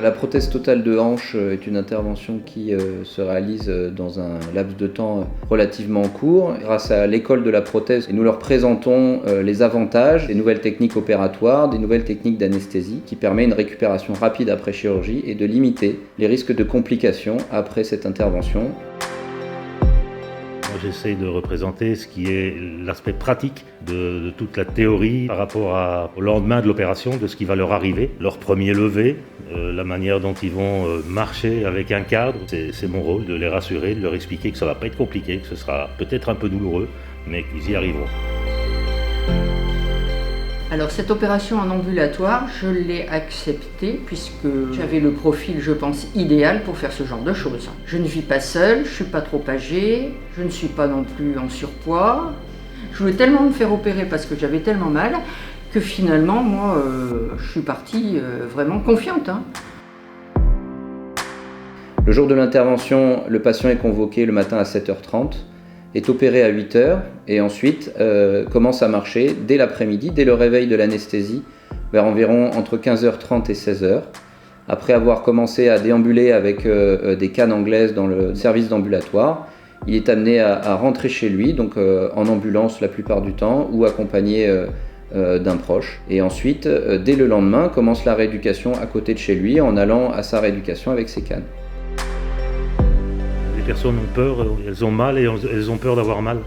La prothèse totale de hanche est une intervention qui se réalise dans un laps de temps relativement court. Grâce à l'école de la prothèse, nous leur présentons les avantages des nouvelles techniques opératoires, des nouvelles techniques d'anesthésie qui permettent une récupération rapide après chirurgie et de limiter les risques de complications après cette intervention. J'essaie de représenter ce qui est l'aspect pratique de toute la théorie par rapport au lendemain de l'opération, de ce qui va leur arriver, leur premier lever, la manière dont ils vont marcher avec un cadre. C'est mon rôle de les rassurer, de leur expliquer que ça ne va pas être compliqué, que ce sera peut-être un peu douloureux, mais qu'ils y arriveront. Alors cette opération en ambulatoire, je l'ai acceptée puisque j'avais le profil, je pense, idéal pour faire ce genre de choses. Je ne vis pas seule, je ne suis pas trop âgée, je ne suis pas non plus en surpoids. Je voulais tellement me faire opérer parce que j'avais tellement mal que finalement, moi, je suis partie vraiment confiante. Le jour de l'intervention, le patient est convoqué le matin à 7h30. Est opéré à 8h et ensuite commence à marcher dès l'après-midi, dès le réveil de l'anesthésie, vers environ entre 15h30 et 16h. Après avoir commencé à déambuler avec des cannes anglaises dans le service d'ambulatoire, il est amené à rentrer chez lui, donc en ambulance la plupart du temps, ou accompagné d'un proche. Et ensuite, dès le lendemain, commence la rééducation à côté de chez lui en allant à sa rééducation avec ses cannes. Les personnes ont peur, elles ont mal et elles ont peur d'avoir mal.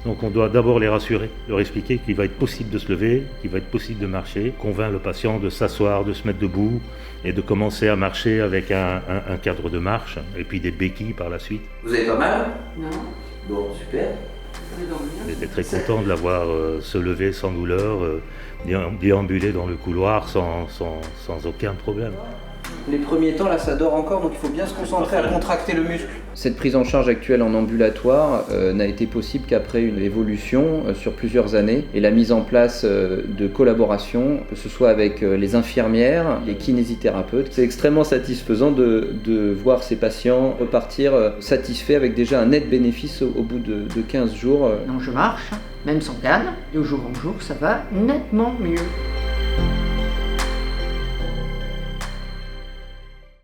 Donc on doit d'abord les rassurer, leur expliquer qu'il va être possible de se lever, qu'il va être possible de marcher, convaincre le patient de s'asseoir, de se mettre debout et de commencer à marcher avec un cadre de marche et puis des béquilles par la suite. Vous avez pas mal ? Non. Bon, super. On était très content de l'avoir se lever sans douleur, déambuler dans le couloir sans aucun problème. Les premiers temps, là, ça dort encore, donc il faut bien se concentrer à contracter le muscle. Cette prise en charge actuelle en ambulatoire n'a été possible qu'après une évolution sur plusieurs années et la mise en place de collaboration, que ce soit avec les infirmières, les kinésithérapeutes. C'est extrêmement satisfaisant de voir ces patients repartir satisfaits avec déjà un net bénéfice au bout de 15 jours. Non, je marche, même sans canne, de jour en jour, ça va nettement mieux.